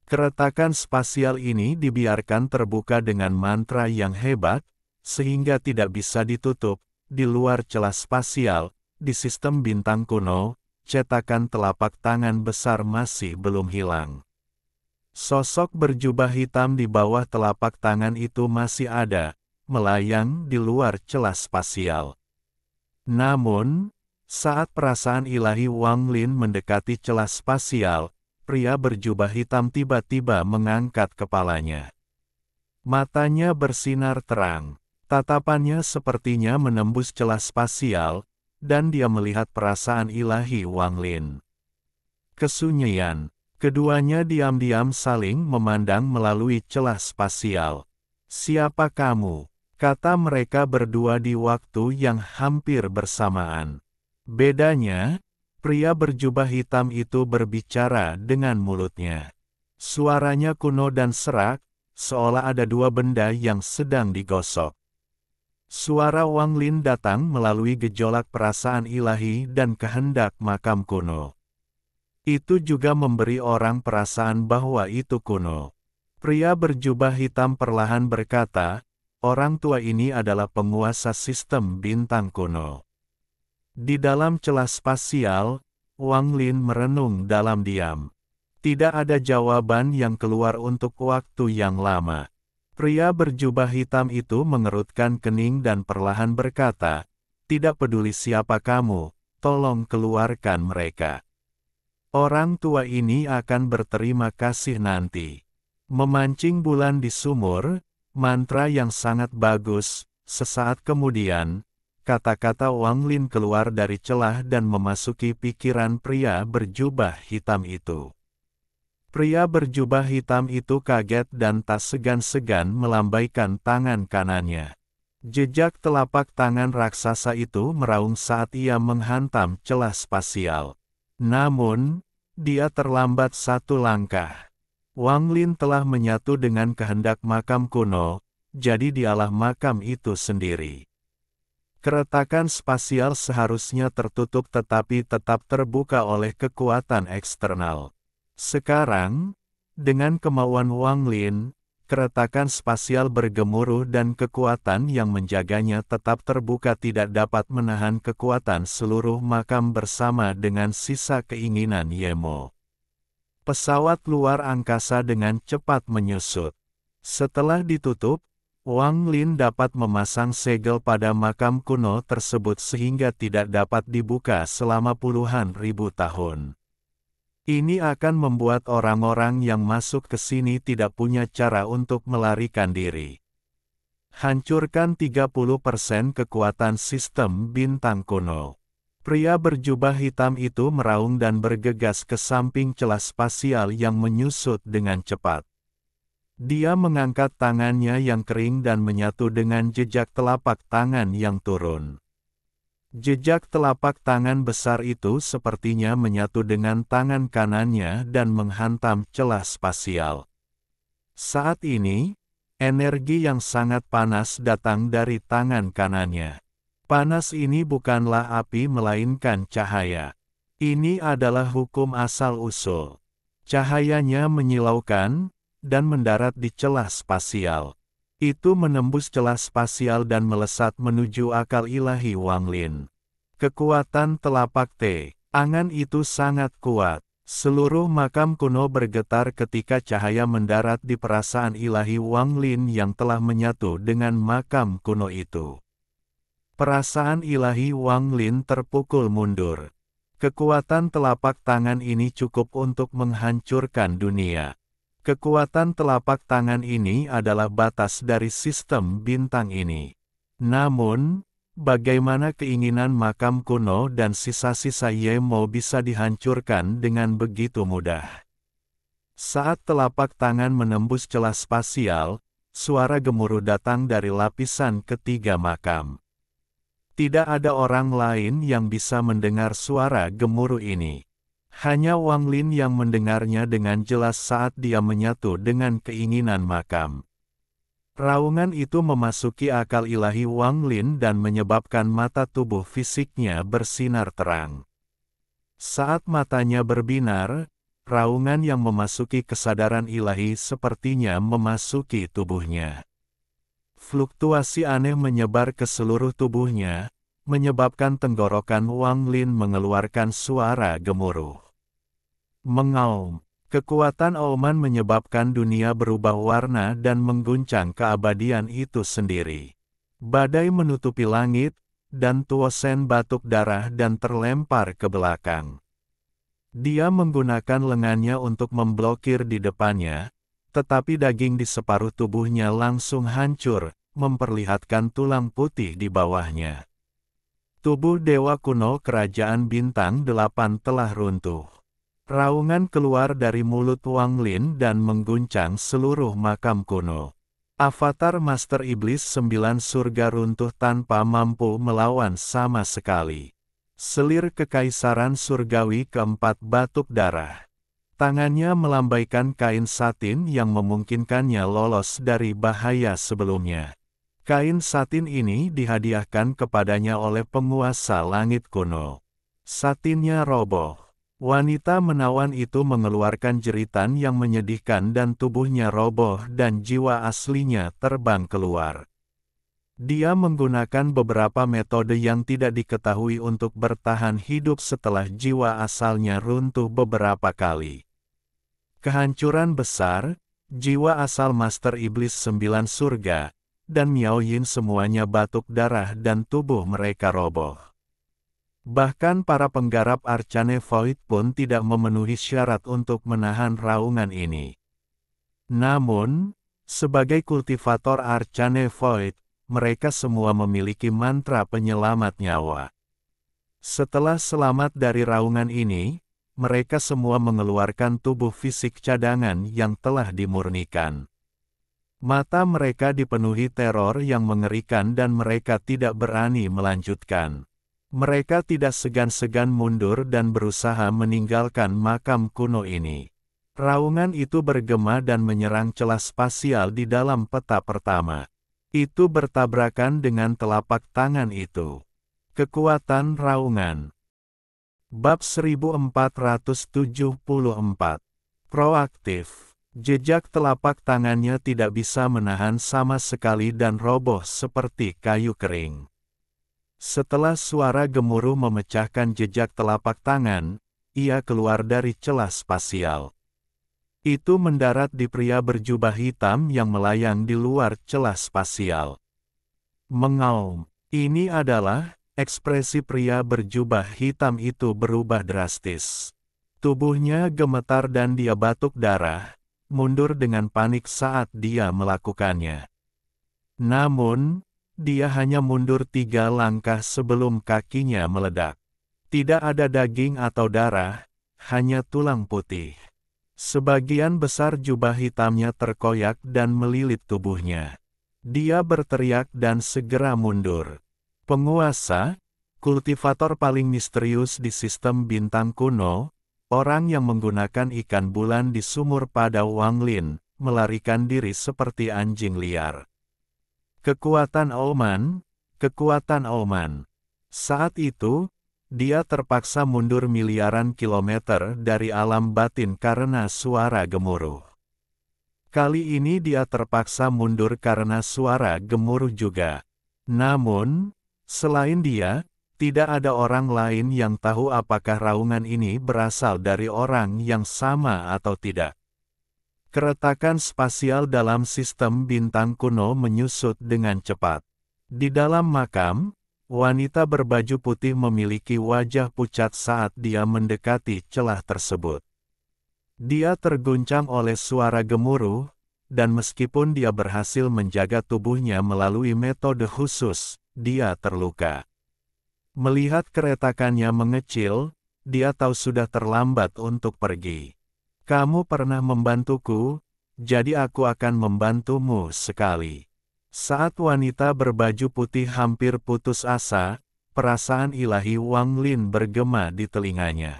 Keretakan spasial ini dibiarkan terbuka dengan mantra yang hebat, sehingga tidak bisa ditutup. Di luar celah spasial, di sistem bintang kuno, cetakan telapak tangan besar masih belum hilang. Sosok berjubah hitam di bawah telapak tangan itu masih ada, melayang di luar celah spasial. Namun, saat perasaan ilahi Wang Lin mendekati celah spasial, pria berjubah hitam tiba-tiba mengangkat kepalanya. Matanya bersinar terang. Tatapannya sepertinya menembus celah spasial, dan dia melihat perasaan ilahi Wang Lin. Kesunyian. Keduanya diam-diam saling memandang melalui celah spasial. "Siapa kamu?" kata mereka berdua di waktu yang hampir bersamaan. Bedanya, pria berjubah hitam itu berbicara dengan mulutnya. Suaranya kuno dan serak, seolah ada dua benda yang sedang digosok. Suara Wang Lin datang melalui gejolak perasaan ilahi dan kehendak makam kuno. Itu juga memberi orang perasaan bahwa itu kuno. Pria berjubah hitam perlahan berkata, "Orang tua ini adalah penguasa sistem bintang kuno." Di dalam celah spasial, Wang Lin merenung dalam diam. Tidak ada jawaban yang keluar untuk waktu yang lama. Pria berjubah hitam itu mengerutkan kening dan perlahan berkata, "Tidak peduli siapa kamu, tolong keluarkan mereka. Orang tua ini akan berterima kasih nanti." Memancing bulan di sumur, mantra yang sangat bagus. Sesaat kemudian, kata-kata Wang Lin keluar dari celah dan memasuki pikiran pria berjubah hitam itu. Pria berjubah hitam itu kaget dan tak segan-segan melambaikan tangan kanannya. Jejak telapak tangan raksasa itu meraung saat ia menghantam celah spasial. Namun, dia terlambat satu langkah. Wang Lin telah menyatu dengan kehendak makam kuno, jadi dialah makam itu sendiri. Keretakan spasial seharusnya tertutup tetapi tetap terbuka oleh kekuatan eksternal. Sekarang, dengan kemauan Wang Lin, keretakan spasial bergemuruh dan kekuatan yang menjaganya tetap terbuka tidak dapat menahan kekuatan seluruh makam bersama dengan sisa keinginan Yemo. Pesawat luar angkasa dengan cepat menyusut. Setelah ditutup, Wang Lin dapat memasang segel pada makam kuno tersebut sehingga tidak dapat dibuka selama puluhan ribu tahun. Ini akan membuat orang-orang yang masuk ke sini tidak punya cara untuk melarikan diri. Hancurkan 30% kekuatan sistem bintang kuno. Pria berjubah hitam itu meraung dan bergegas ke samping celah spasial yang menyusut dengan cepat. Dia mengangkat tangannya yang kering dan menyatu dengan jejak telapak tangan yang turun. Jejak telapak tangan besar itu sepertinya menyatu dengan tangan kanannya dan menghantam celah spasial. Saat ini, energi yang sangat panas datang dari tangan kanannya. Panas ini bukanlah api melainkan cahaya. Ini adalah hukum asal-usul. Cahayanya menyilaukan, dan mendarat di celah spasial. Itu menembus celah spasial dan melesat menuju akal ilahi Wang Lin. Kekuatan telapak tangan itu sangat kuat. Seluruh makam kuno bergetar ketika cahaya mendarat di perasaan ilahi Wang Lin yang telah menyatu dengan makam kuno itu. Perasaan ilahi Wang Lin terpukul mundur. Kekuatan telapak tangan ini cukup untuk menghancurkan dunia. Kekuatan telapak tangan ini adalah batas dari sistem bintang ini. Namun, bagaimana keinginan makam kuno dan sisa-sisa Yemo bisa dihancurkan dengan begitu mudah? Saat telapak tangan menembus celah spasial, suara gemuruh datang dari lapisan ketiga makam. Tidak ada orang lain yang bisa mendengar suara gemuruh ini. Hanya Wang Lin yang mendengarnya dengan jelas saat dia menyatu dengan keinginan makam. Raungan itu memasuki akal ilahi Wang Lin dan menyebabkan mata tubuh fisiknya bersinar terang. Saat matanya berbinar, raungan yang memasuki kesadaran ilahi sepertinya memasuki tubuhnya. Fluktuasi aneh menyebar ke seluruh tubuhnya, menyebabkan tenggorokan Wang Lin mengeluarkan suara gemuruh. Mengaum. Kekuatan auman menyebabkan dunia berubah warna dan mengguncang keabadian itu sendiri. Badai menutupi langit, dan Tuosen batuk darah dan terlempar ke belakang. Dia menggunakan lengannya untuk memblokir di depannya, tetapi daging di separuh tubuhnya langsung hancur, memperlihatkan tulang putih di bawahnya. Tubuh dewa kuno Kerajaan Bintang 8 telah runtuh. Raungan keluar dari mulut Wang Lin dan mengguncang seluruh makam kuno. Avatar Master Iblis 9 surga runtuh tanpa mampu melawan sama sekali. Selir kekaisaran surgawi keempat batuk darah. Tangannya melambaikan kain satin yang memungkinkannya lolos dari bahaya sebelumnya. Kain satin ini dihadiahkan kepadanya oleh penguasa langit kuno. Satinnya roboh. Wanita menawan itu mengeluarkan jeritan yang menyedihkan dan tubuhnya roboh dan jiwa aslinya terbang keluar. Dia menggunakan beberapa metode yang tidak diketahui untuk bertahan hidup setelah jiwa asalnya runtuh beberapa kali. Kehancuran besar, jiwa asal Master Iblis 9 surga, dan Miao Yin semuanya batuk darah dan tubuh mereka roboh. Bahkan para penggarap Arcane Void pun tidak memenuhi syarat untuk menahan raungan ini. Namun, sebagai kultivator Arcane Void, mereka semua memiliki mantra penyelamat nyawa. Setelah selamat dari raungan ini, mereka semua mengeluarkan tubuh fisik cadangan yang telah dimurnikan. Mata mereka dipenuhi teror yang mengerikan dan mereka tidak berani melanjutkan. Mereka tidak segan-segan mundur dan berusaha meninggalkan makam kuno ini. Raungan itu bergema dan menyerang celah spasial di dalam peta pertama. Itu bertabrakan dengan telapak tangan itu. Kekuatan raungan. Bab 1474. Proaktif. Jejak telapak tangannya tidak bisa menahan sama sekali dan roboh seperti kayu kering. Setelah suara gemuruh memecahkan jejak telapak tangan, ia keluar dari celah spasial. Itu mendarat di pria berjubah hitam yang melayang di luar celah spasial. Mengaum. Ini adalah, ekspresi pria berjubah hitam itu berubah drastis. Tubuhnya gemetar dan dia batuk darah, mundur dengan panik saat dia melakukannya. Namun, dia hanya mundur 3 langkah sebelum kakinya meledak. Tidak ada daging atau darah, hanya tulang putih. Sebagian besar jubah hitamnya terkoyak dan melilit tubuhnya. Dia berteriak dan segera mundur. Penguasa, kultivator paling misterius di sistem bintang kuno, orang yang menggunakan ikan bulan di sumur pada Wang Lin, melarikan diri seperti anjing liar. Kekuatan Oman, kekuatan Oman. Saat itu, dia terpaksa mundur miliaran kilometer dari alam batin karena suara gemuruh. Kali ini dia terpaksa mundur karena suara gemuruh juga. Namun, selain dia, tidak ada orang lain yang tahu apakah raungan ini berasal dari orang yang sama atau tidak. Keretakan spasial dalam sistem bintang kuno menyusut dengan cepat. Di dalam makam, wanita berbaju putih memiliki wajah pucat saat dia mendekati celah tersebut. Dia terguncang oleh suara gemuruh, dan meskipun dia berhasil menjaga tubuhnya melalui metode khusus, dia terluka. Melihat keretakannya mengecil, dia tahu sudah terlambat untuk pergi. Kamu pernah membantuku, jadi aku akan membantumu sekali. Saat wanita berbaju putih hampir putus asa, perasaan ilahi Wang Lin bergema di telinganya.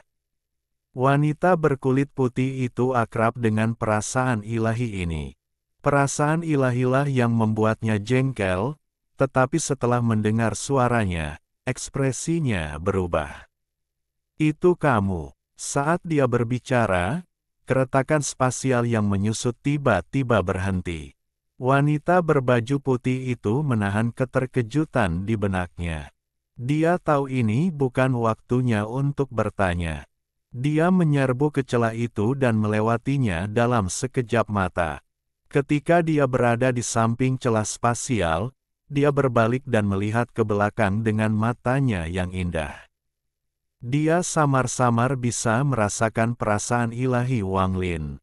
Wanita berkulit putih itu akrab dengan perasaan ilahi ini. Perasaan ilahilah yang membuatnya jengkel, tetapi setelah mendengar suaranya, ekspresinya berubah. Itu kamu. Saat dia berbicara, keretakan spasial yang menyusut tiba-tiba berhenti. Wanita berbaju putih itu menahan keterkejutan di benaknya. Dia tahu ini bukan waktunya untuk bertanya. Dia menyerbu ke celah itu dan melewatinya dalam sekejap mata. Ketika dia berada di samping celah spasial, dia berbalik dan melihat ke belakang dengan matanya yang indah. Dia samar-samar bisa merasakan perasaan ilahi Wang Lin.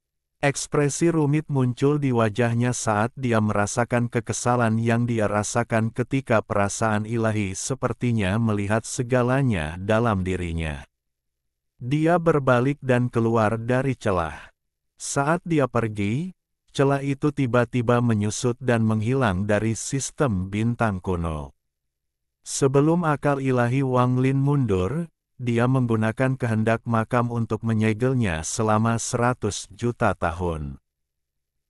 Ekspresi rumit muncul di wajahnya saat dia merasakan kekesalan yang dia rasakan ketika perasaan ilahi sepertinya melihat segalanya dalam dirinya. Dia berbalik dan keluar dari celah. Saat dia pergi, celah itu tiba-tiba menyusut dan menghilang dari sistem bintang kuno. Sebelum akal ilahi Wang Lin mundur, dia menggunakan kehendak makam untuk menyegelnya selama 100 juta tahun.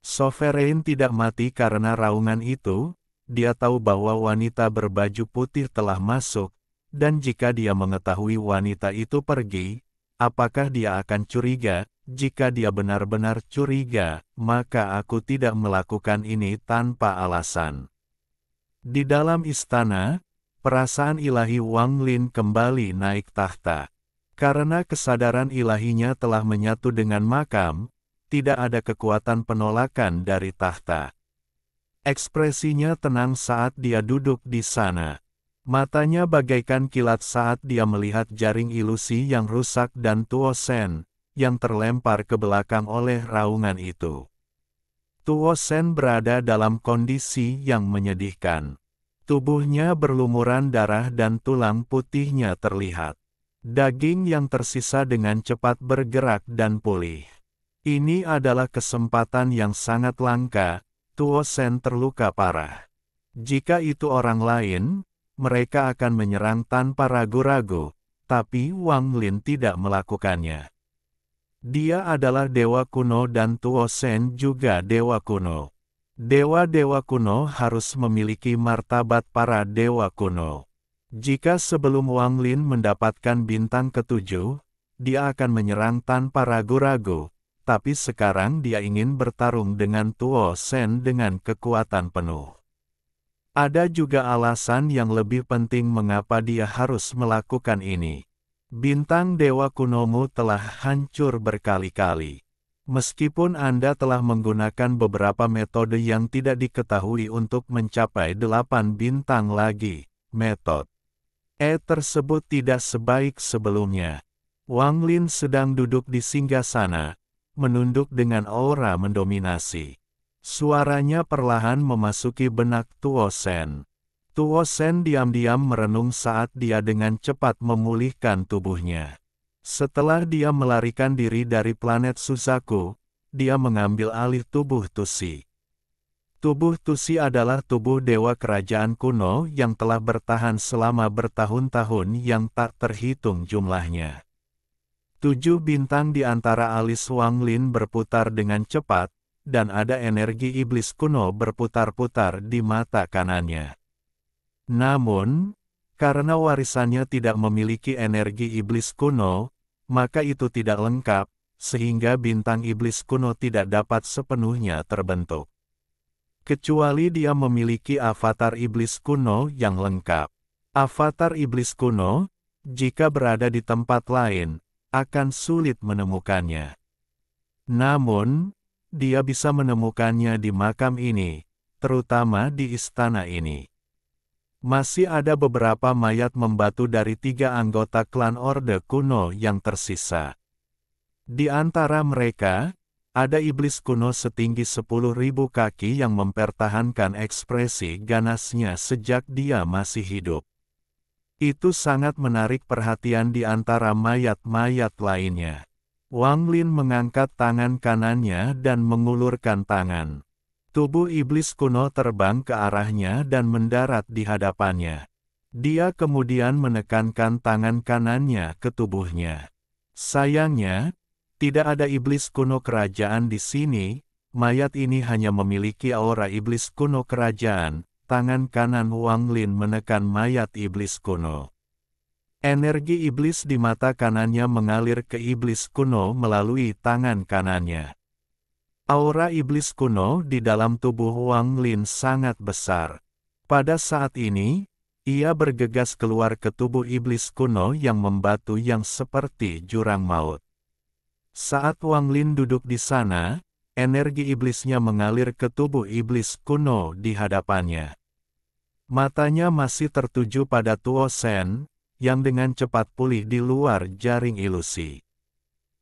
Sovereign tidak mati karena raungan itu, dia tahu bahwa wanita berbaju putih telah masuk, dan jika dia mengetahui wanita itu pergi, apakah dia akan curiga? Jika dia benar-benar curiga, maka aku tidak melakukan ini tanpa alasan. Di dalam istana, perasaan ilahi Wang Lin kembali naik tahta. Karena kesadaran ilahinya telah menyatu dengan makam, tidak ada kekuatan penolakan dari tahta. Ekspresinya tenang saat dia duduk di sana. Matanya bagaikan kilat saat dia melihat jaring ilusi yang rusak dan Tuo Sen, yang terlempar ke belakang oleh raungan itu. Tuo Sen berada dalam kondisi yang menyedihkan. Tubuhnya berlumuran darah dan tulang putihnya terlihat. Daging yang tersisa dengan cepat bergerak dan pulih. Ini adalah kesempatan yang sangat langka. Tuo Sen terluka parah. Jika itu orang lain, mereka akan menyerang tanpa ragu-ragu, tapi Wang Lin tidak melakukannya. Dia adalah dewa kuno dan Tuo Sen juga dewa kuno. Dewa-dewa kuno harus memiliki martabat para dewa kuno. Jika sebelum Wang Lin mendapatkan bintang ketujuh, dia akan menyerang tanpa ragu-ragu, tapi sekarang dia ingin bertarung dengan Tuo Sen dengan kekuatan penuh. Ada juga alasan yang lebih penting mengapa dia harus melakukan ini. Bintang dewa kunomu telah hancur berkali-kali. Meskipun Anda telah menggunakan beberapa metode yang tidak diketahui untuk mencapai 8 bintang lagi, metode tersebut tidak sebaik sebelumnya. Wang Lin sedang duduk di singgasana, menunduk dengan aura mendominasi. Suaranya perlahan memasuki benak Tuo Sen. Tuo Sen diam-diam merenung saat dia dengan cepat memulihkan tubuhnya. Setelah dia melarikan diri dari planet Suzaku, dia mengambil alih tubuh Tusi. Tubuh Tusi adalah tubuh dewa kerajaan kuno yang telah bertahan selama bertahun-tahun yang tak terhitung jumlahnya. 7 bintang di antara alis Wang Lin berputar dengan cepat, dan ada energi iblis kuno berputar-putar di mata kanannya. Namun, karena warisannya tidak memiliki energi iblis kuno, maka itu tidak lengkap, sehingga bintang iblis kuno tidak dapat sepenuhnya terbentuk. Kecuali dia memiliki avatar iblis kuno yang lengkap. Avatar iblis kuno, jika berada di tempat lain, akan sulit menemukannya. Namun, dia bisa menemukannya di makam ini, terutama di istana ini. Masih ada beberapa mayat membatu dari 3 anggota klan Orde Kuno yang tersisa. Di antara mereka, ada iblis kuno setinggi 10.000 kaki yang mempertahankan ekspresi ganasnya sejak dia masih hidup. Itu sangat menarik perhatian di antara mayat-mayat lainnya. Wang Lin mengangkat tangan kanannya dan mengulurkan tangan. Tubuh iblis kuno terbang ke arahnya dan mendarat di hadapannya. Dia kemudian menekankan tangan kanannya ke tubuhnya. Sayangnya, tidak ada iblis kuno kerajaan di sini. Mayat ini hanya memiliki aura iblis kuno kerajaan. Tangan kanan Wang Lin menekan mayat iblis kuno. Energi iblis di mata kanannya mengalir ke iblis kuno melalui tangan kanannya. Aura iblis kuno di dalam tubuh Wang Lin sangat besar. Pada saat ini, ia bergegas keluar ke tubuh iblis kuno yang membatu yang seperti jurang maut. Saat Wang Lin duduk di sana, energi iblisnya mengalir ke tubuh iblis kuno di hadapannya. Matanya masih tertuju pada Tuo Sen, yang dengan cepat pulih di luar jaring ilusi.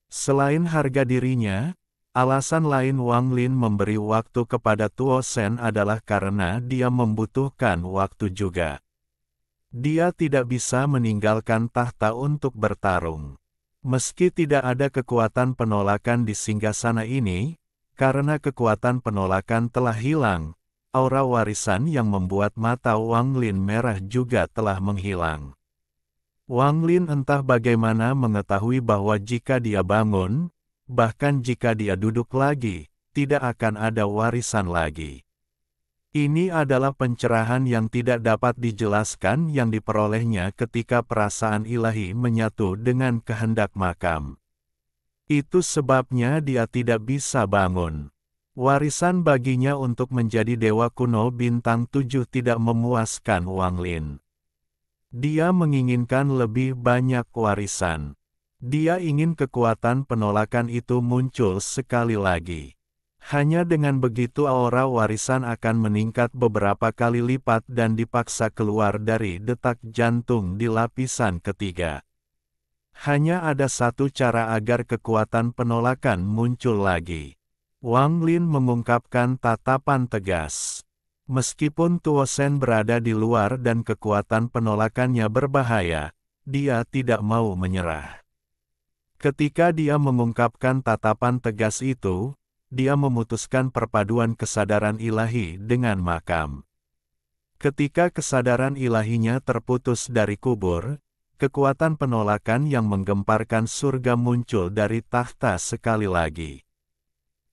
Selain harga dirinya, Alasan lain Wang Lin memberi waktu kepada Tuo Shen adalah karena dia membutuhkan waktu juga. Dia tidak bisa meninggalkan tahta untuk bertarung. Meski tidak ada kekuatan penolakan di singgasana ini, karena kekuatan penolakan telah hilang, aura warisan yang membuat mata Wang Lin merah juga telah menghilang. Wang Lin entah bagaimana mengetahui bahwa jika dia bangun, bahkan jika dia duduk lagi, tidak akan ada warisan lagi. Ini adalah pencerahan yang tidak dapat dijelaskan yang diperolehnya ketika perasaan ilahi menyatu dengan kehendak makam. Itu sebabnya dia tidak bisa bangun. Warisan baginya untuk menjadi dewa kuno bintang 7 tidak memuaskan Wang Lin. Dia menginginkan lebih banyak warisan. Dia ingin kekuatan penolakan itu muncul sekali lagi. Hanya dengan begitu aura warisan akan meningkat beberapa kali lipat dan dipaksa keluar dari detak jantung di lapisan ketiga. Hanya ada satu cara agar kekuatan penolakan muncul lagi. Wang Lin mengungkapkan tatapan tegas. Meskipun Tuo Shen berada di luar dan kekuatan penolakannya berbahaya, dia tidak mau menyerah. Ketika dia mengungkapkan tatapan tegas itu, dia memutuskan perpaduan kesadaran ilahi dengan makam. Ketika kesadaran ilahinya terputus dari kubur, kekuatan penolakan yang menggemparkan surga muncul dari tahta sekali lagi.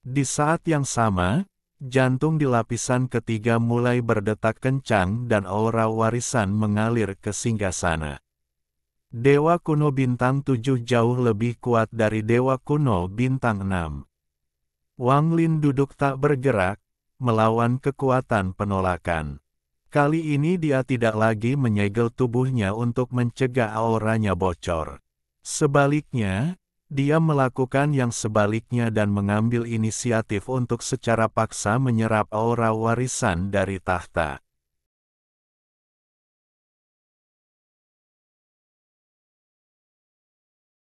Di saat yang sama, jantung di lapisan ketiga mulai berdetak kencang dan aura warisan mengalir ke singgasana. Dewa kuno bintang 7 jauh lebih kuat dari dewa kuno bintang 6. Wang Lin duduk tak bergerak, melawan kekuatan penolakan. Kali ini dia tidak lagi menyegel tubuhnya untuk mencegah auranya bocor. Sebaliknya, dia melakukan yang sebaliknya dan mengambil inisiatif untuk secara paksa menyerap aura warisan dari tahta.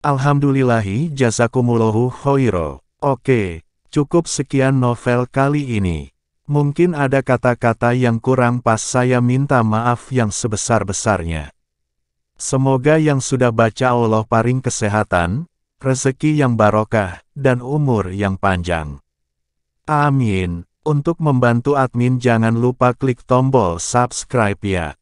Alhamdulillahi jazakumullahu khairo. Oke. Cukup sekian novel kali ini. Mungkin ada kata-kata yang kurang pas, saya minta maaf yang sebesar-besarnya. Semoga yang sudah baca Allah paring kesehatan, rezeki yang barokah, dan umur yang panjang. Amin. Untuk membantu admin jangan lupa klik tombol subscribe ya.